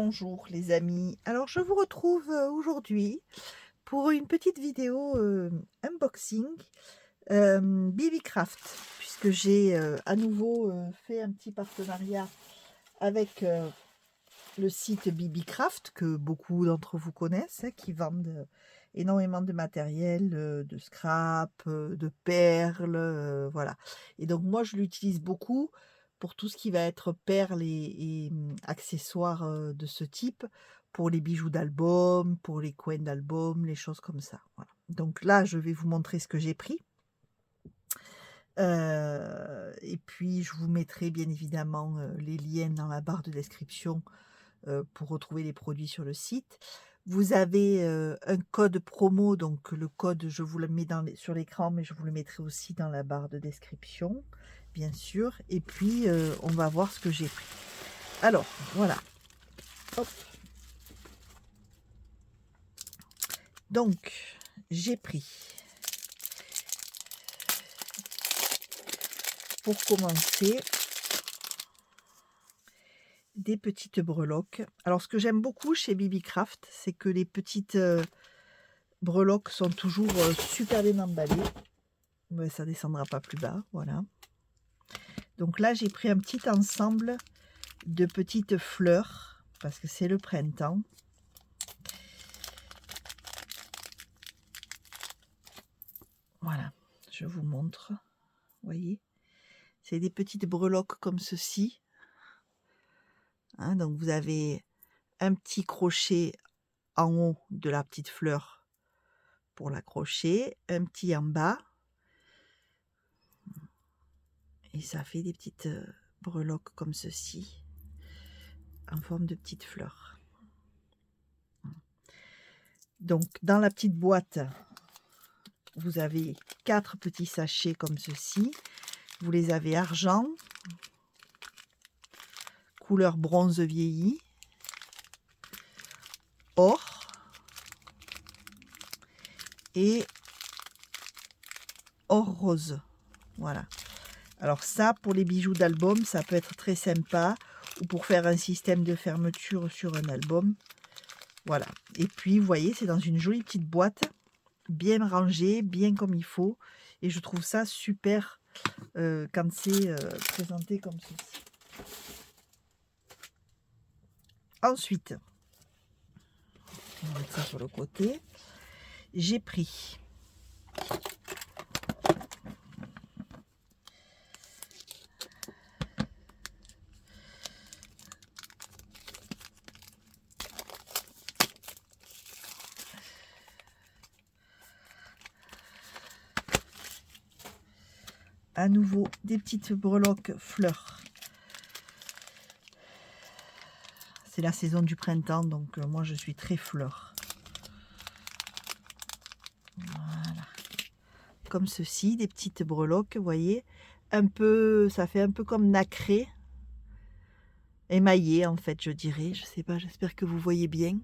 Bonjour les amis, alors je vous retrouve aujourd'hui pour une petite vidéo unboxing BBcraft, puisque j'ai à nouveau fait un petit partenariat avec le site BBcraft que beaucoup d'entre vous connaissent, hein, qui vendent énormément de matériel, de scrap, de perles, voilà. Et donc moi je l'utilise beaucoup pour tout ce qui va être perles et accessoires de ce type, pour les bijoux d'album, pour les coins d'album, les choses comme ça. Voilà. Donc là je vais vous montrer ce que j'ai pris. Et puis je vous mettrai bien évidemment les liens dans la barre de description pour retrouver les produits sur le site. Vous avez un code promo, donc le code je vous le mets sur l'écran, mais je vous le mettrai aussi dans la barre de description, bien sûr. Et puis on va voir ce que j'ai pris. Alors voilà. Hop. Donc j'ai pris, pour commencer, des petites breloques. Alors ce que j'aime beaucoup chez BBcraft, c'est que les petites breloques sont toujours super bien emballées. Mais ça descendra pas plus bas, voilà. Donc là j'ai pris un petit ensemble de petites fleurs parce que c'est le printemps. Voilà, je vous montre. Vous voyez, c'est des petites breloques comme ceci, hein. Donc vous avez un petit crochet en haut de la petite fleur pour l'accrocher, un petit en bas, et ça fait des petites breloques comme ceci en forme de petites fleurs. Donc dans la petite boîte, vous avez 4 petits sachets comme ceci. Vous les avez argent, couleur bronze vieilli, or et or rose. Voilà. Alors ça, pour les bijoux d'album, ça peut être très sympa, ou pour faire un système de fermeture sur un album. Voilà. Et puis, vous voyez, c'est dans une jolie petite boîte, bien rangée, bien comme il faut. Et je trouve ça super quand c'est présenté comme ceci. Ensuite, on va mettre ça sur le côté. J'ai pris à nouveau des petites breloques fleurs. C'est la saison du printemps, donc moi je suis très fleur. Voilà. Comme ceci, des petites breloques, vous voyez, un peu, ça fait un peu comme nacré, émaillé en fait, je dirais. Je sais pas, j'espère que vous voyez bien.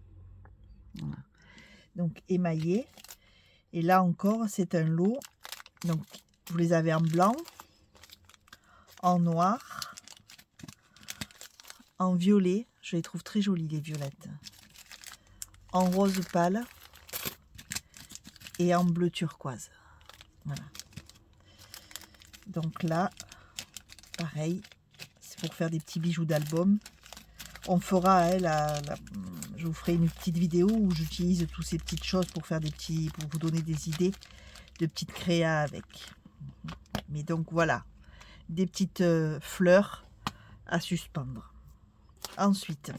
Voilà. Donc émaillé. Et là encore, c'est un lot. Donc vous les avez en blanc, en noir, en violet. Je les trouve très jolies les violettes. En rose pâle et en bleu turquoise. Voilà. Donc là, pareil, c'est pour faire des petits bijoux d'album. On fera, hein, je vous ferai une petite vidéo où j'utilise toutes ces petites choses pour faire des petits, pour vous donner des idées de petites créas avec. Mais donc voilà, des petites fleurs à suspendre. Ensuite,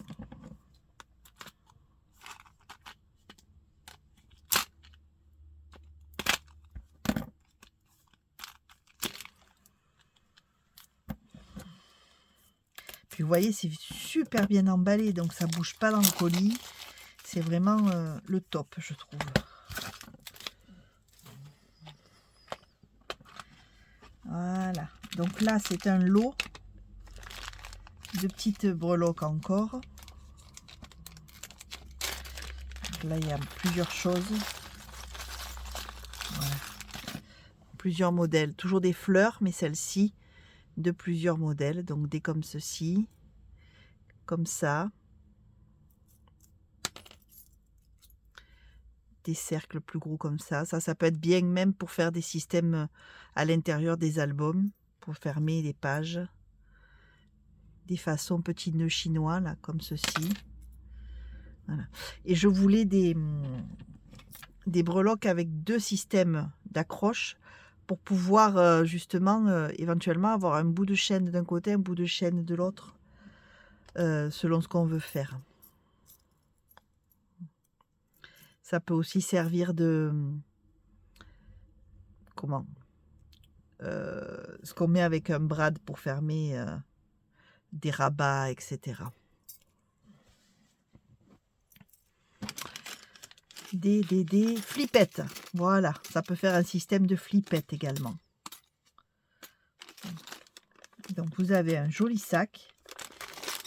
puis vous voyez, c'est super bien emballé, donc ça bouge pas dans le colis. C'est vraiment le top, je trouve. Voilà, donc là c'est un lot de petites breloques encore. Donc là il y a plusieurs choses. Voilà. Plusieurs modèles, toujours des fleurs, mais celle-ci de plusieurs modèles, donc des comme ceci, comme ça, des cercles plus gros comme ça. Ça peut être bien même pour faire des systèmes à l'intérieur des albums, pour fermer les pages. Des façons petits nœuds chinois, là, comme ceci. Voilà. Et je voulais des breloques avec 2 systèmes d'accroche pour pouvoir justement, éventuellement, avoir un bout de chaîne d'un côté, un bout de chaîne de l'autre, selon ce qu'on veut faire. Ça peut aussi servir de... Comment ce qu'on met avec un brad pour fermer des rabats, etc. Des flippettes. Voilà, ça peut faire un système de flippettes également. Donc vous avez un joli sac.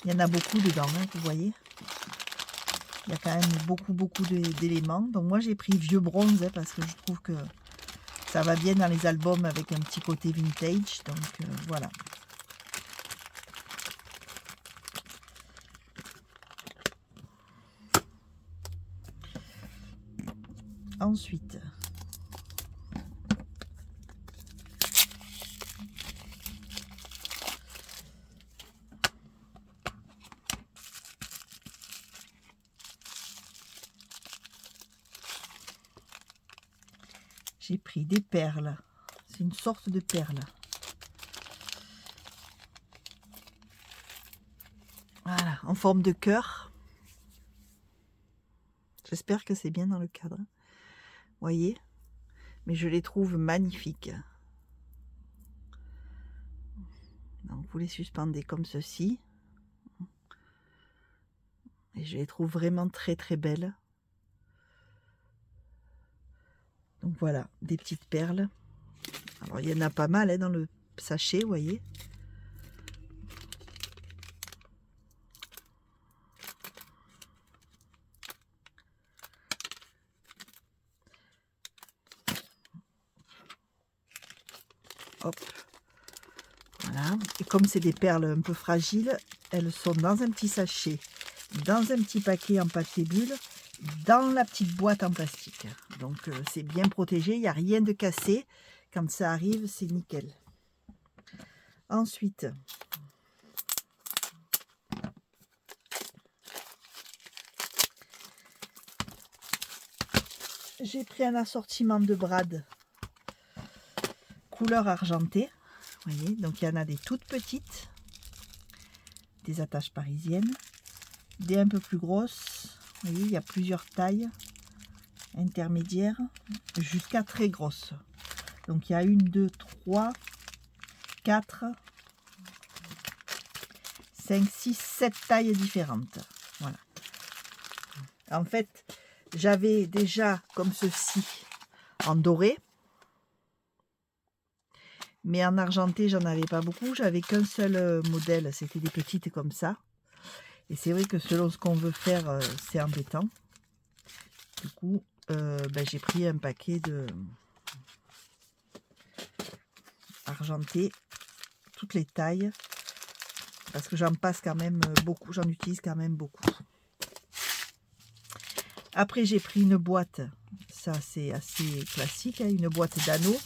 Il y en a beaucoup dedans, hein, vous voyez. Il y a quand même beaucoup d'éléments. Donc moi j'ai pris vieux bronze hein, parce que je trouve que ça va bien dans les albums avec un petit côté vintage. Donc voilà. Ensuite, j'ai pris des perles. C'est une sorte de perle. Voilà, en forme de cœur. J'espère que c'est bien dans le cadre. Voyez, mais je les trouve magnifiques. Donc vous les suspendez comme ceci. Et je les trouve vraiment très belles. Donc voilà, des petites perles. Alors il y en a pas mal hein, dans le sachet, vous voyez. Hop. Voilà. Et comme c'est des perles un peu fragiles, elles sont dans un petit sachet, dans un petit paquet en papier bulle, dans la petite boîte en plastique. Donc c'est bien protégé, il n'y a rien de cassé. Quand ça arrive, c'est nickel. Ensuite, j'ai pris un assortiment de brades couleur argentée. Vous voyez, donc il y en a des toutes petites, des attaches parisiennes, des un peu plus grosses. Vous voyez, il y a plusieurs tailles intermédiaires jusqu'à très grosses. Donc il y a 1, 2, 3, 4, 5, 6, 7 tailles différentes. Voilà. En fait, j'avais déjà comme ceci en doré. Mais en argenté, j'en avais pas beaucoup. J'avais qu'un seul modèle. C'était des petites comme ça. Et c'est vrai que selon ce qu'on veut faire, c'est embêtant. Du coup, j'ai pris un paquet de argenté. Toutes les tailles. Parce que j'en passe quand même beaucoup. J'en utilise quand même beaucoup. Après, j'ai pris une boîte. Ça, c'est assez classique. Hein, une boîte d'anneaux.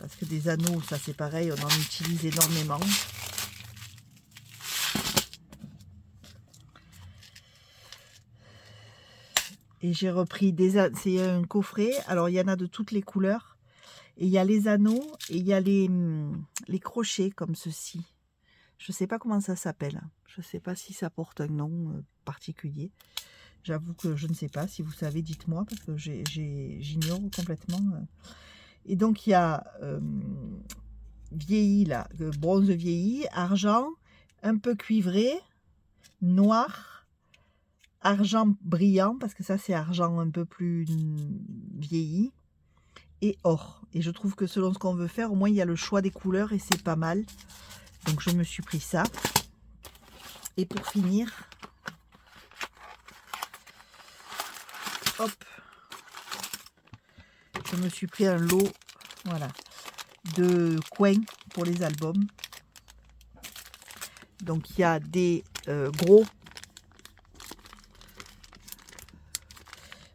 Parce que des anneaux, ça c'est pareil, on en utilise énormément. Et j'ai repris c'est un coffret. Alors il y en a de toutes les couleurs. Et il y a les anneaux et il y a les crochets comme ceci. Je ne sais pas comment ça s'appelle. Je ne sais pas si ça porte un nom particulier. J'avoue que je ne sais pas. Si vous savez, dites-moi parce que j'ignore complètement. Et donc il y a vieilli là, bronze vieilli, argent, un peu cuivré, noir, argent brillant, parce que ça c'est argent un peu plus vieilli, et or. Et je trouve que selon ce qu'on veut faire, au moins il y a le choix des couleurs et c'est pas mal. Donc je me suis pris ça. Et pour finir, hop, je me suis pris un lot, voilà, de coins pour les albums. Donc il y a des gros,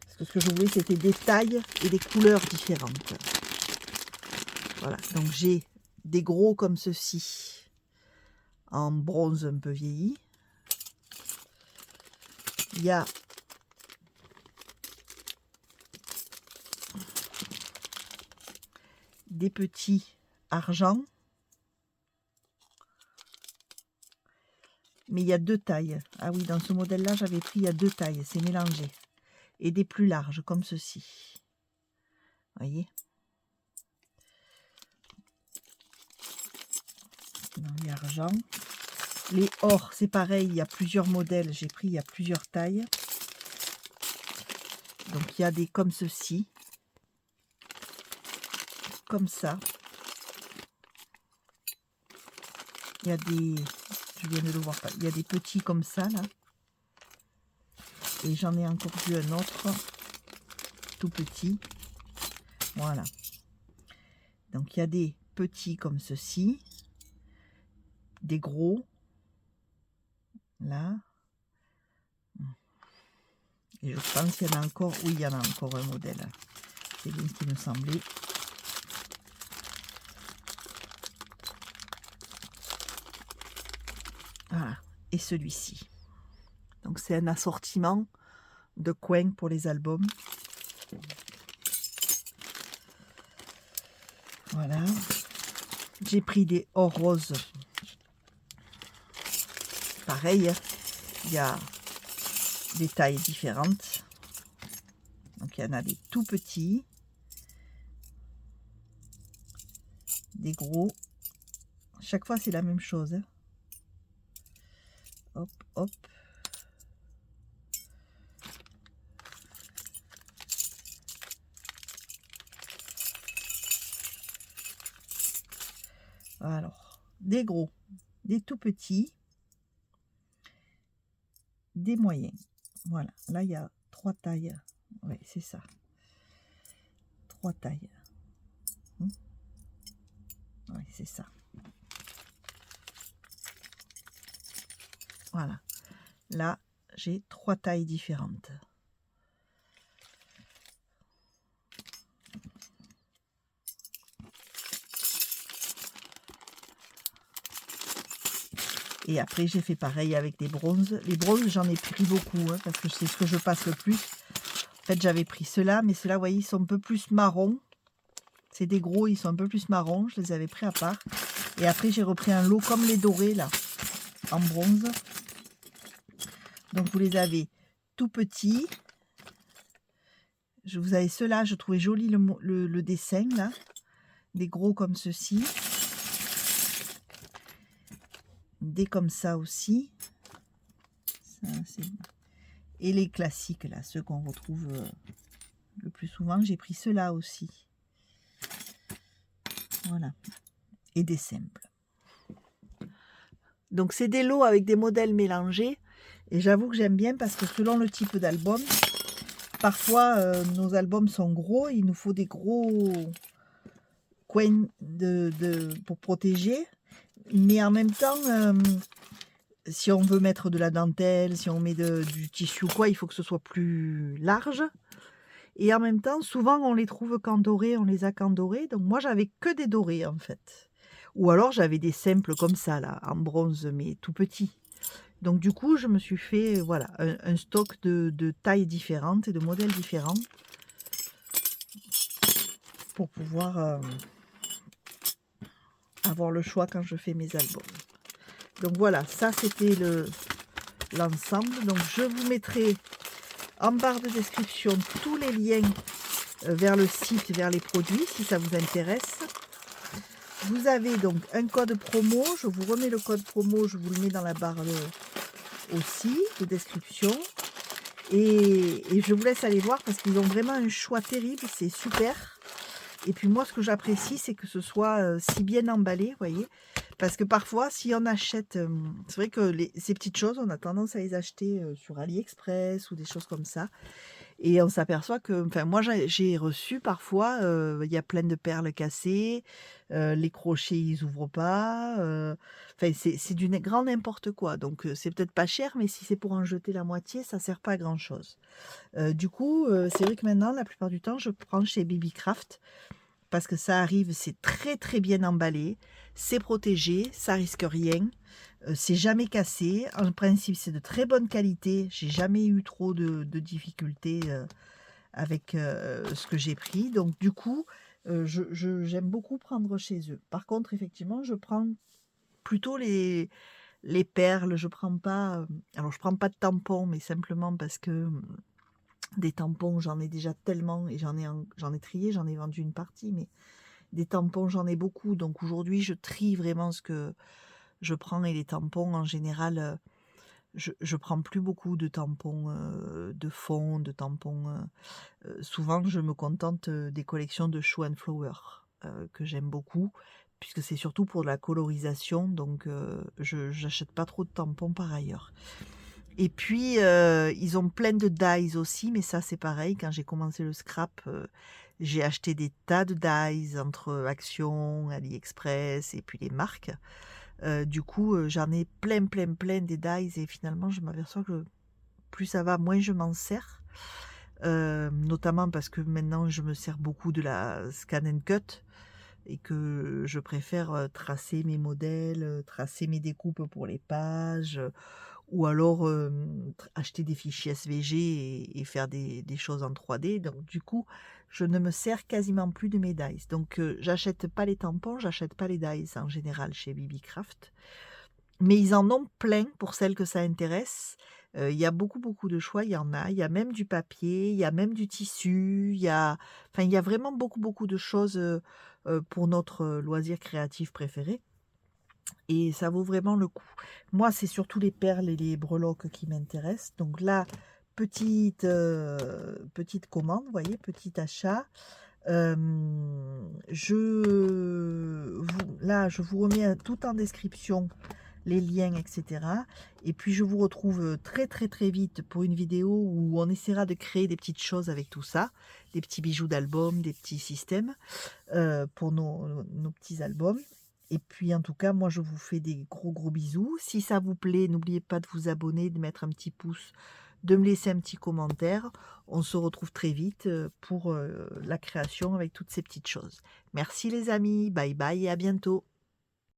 parce que ce que je voulais, c'était des tailles et des couleurs différentes. Voilà, donc j'ai des gros comme ceci, en bronze un peu vieilli. Il y a des petits argent. Mais il y a deux tailles. Ah oui, dans ce modèle-là, j'avais pris, il y a deux tailles, c'est mélangé. Et des plus larges, comme ceci. Vous voyez? Dans les argent. Les or, c'est pareil, il y a plusieurs modèles. J'ai pris, il y a plusieurs tailles. Donc, il y a des comme ceci. Comme ça. Il y a des... Je viens de le voir, il y a des petits comme ça, là. Et j'en ai encore vu un autre, tout petit. Voilà. Donc, il y a des petits comme ceci. Des gros. Là. Et je pense qu'il y en a encore. Oui, il y en a encore un modèle. C'est bien ce qui me semblait. Voilà. Et celui-ci. Donc, c'est un assortiment de coins pour les albums. Voilà. J'ai pris des or roses. Pareil, il y a des tailles différentes. Donc, il y en a des tout petits. Des gros. Chaque fois, c'est la même chose. Hein. Hop, hop. Alors, des gros, des tout petits, des moyens. Voilà, là, il y a 3 tailles. Oui, c'est ça. 3 tailles. Oui, c'est ça. Voilà. Là, j'ai 3 tailles différentes. Et après, j'ai fait pareil avec des bronzes. Les bronzes, j'en ai pris beaucoup, hein, parce que c'est ce que je passe le plus. En fait, j'avais pris ceux-là, mais ceux-là, vous voyez, ils sont un peu plus marrons. C'est des gros, ils sont un peu plus marrons. Je les avais pris à part. Et après, j'ai repris un lot comme les dorés, là, en bronze. Donc, vous les avez tout petits. Vous avez ceux-là, je trouvais joli le dessin, là. Des gros comme ceci. Des comme ça aussi. Ça, et les classiques, là, ceux qu'on retrouve le plus souvent. J'ai pris ceux-là aussi. Voilà. Et des simples. Donc, c'est des lots avec des modèles mélangés. Et j'avoue que j'aime bien parce que selon le type d'album, parfois nos albums sont gros. Il nous faut des gros coins pour protéger. Mais en même temps, si on veut mettre de la dentelle, si on met du tissu ou quoi, il faut que ce soit plus large. Et en même temps, souvent, on les trouve qu'en doré, on les a qu'en doré. Donc, moi, j'avais que des dorés, en fait. Ou alors, j'avais des simples comme ça, là, en bronze, mais tout petits. Donc, du coup, je me suis fait, voilà, un stock de tailles différentes et de modèles différents pour pouvoir avoir le choix quand je fais mes albums. Donc, voilà, ça, c'était l'ensemble. Donc, je vous mettrai en barre de description tous les liens vers le site, vers les produits, si ça vous intéresse. Vous avez donc un code promo. Je vous remets le code promo, je vous le mets dans la barre aussi de description. Et je vous laisse aller voir parce qu'ils ont vraiment un choix terrible, c'est super. Et puis moi, ce que j'apprécie, c'est que ce soit si bien emballé, vous voyez. Parce que parfois, si on achète, c'est vrai que ces petites choses, on a tendance à les acheter sur AliExpress ou des choses comme ça. Et on s'aperçoit que, enfin, moi, j'ai reçu parfois, il y a plein de perles cassées, les crochets, ils ouvrent pas, enfin, c'est du grand n'importe quoi. Donc, c'est peut-être pas cher, mais si c'est pour en jeter la moitié, ça sert pas à grand-chose. Du coup, c'est vrai que maintenant, la plupart du temps, je prends chez Babycraft parce que ça arrive, c'est très, très bien emballé, c'est protégé, ça risque rien, c'est jamais cassé. En principe, c'est de très bonne qualité. J'ai jamais eu trop de difficultés, avec, ce que j'ai pris. Donc du coup, j'aime beaucoup prendre chez eux. Par contre, effectivement, je prends plutôt les perles. Je prends pas, alors je prends pas de tampons, mais simplement parce que, des tampons, j'en ai déjà tellement et j'en ai trié, j'en ai vendu une partie, mais des tampons, j'en ai beaucoup. Donc aujourd'hui, je trie vraiment ce que je prends et les tampons en général, je prends plus beaucoup de tampons, de fond, de tampons, souvent je me contente, des collections de Show and Flower, que j'aime beaucoup, puisque c'est surtout pour la colorisation, donc je j'achète pas trop de tampons par ailleurs. Et puis, ils ont plein de dies aussi, mais ça c'est pareil, quand j'ai commencé le scrap, j'ai acheté des tas de dies entre Action, AliExpress et puis les marques. Du coup, j'en ai plein, plein, plein des dies et finalement je m'aperçois que plus ça va, moins je m'en sers. Notamment parce que maintenant je me sers beaucoup de la Scan and Cut et que je préfère, tracer mes modèles, tracer mes découpes pour les pages, ou alors, acheter des fichiers SVG et faire des choses en 3D. Donc du coup, je ne me sers quasiment plus de mes dies. Donc, j'achète pas les tampons, j'achète pas les dies en général chez Babycraft. Mais ils en ont plein pour celles que ça intéresse. Il y a beaucoup, beaucoup de choix, il y en a. Il y a même du papier, il y a même du tissu, enfin, il y a vraiment beaucoup, beaucoup de choses, pour notre, loisir créatif préféré et ça vaut vraiment le coup. Moi, c'est surtout les perles et les breloques qui m'intéressent. Donc là, petite commande, vous voyez, petit achat. Je vous remets, tout en description, les liens, etc. Et puis je vous retrouve très très très vite pour une vidéo où on essaiera de créer des petites choses avec tout ça, des petits bijoux d'album, des petits systèmes, pour nos petits albums. Et puis en tout cas, moi je vous fais des gros gros bisous. Si ça vous plaît, n'oubliez pas de vous abonner, de mettre un petit pouce, de me laisser un petit commentaire. On se retrouve très vite, pour la création avec toutes ces petites choses. Merci les amis, bye bye et à bientôt.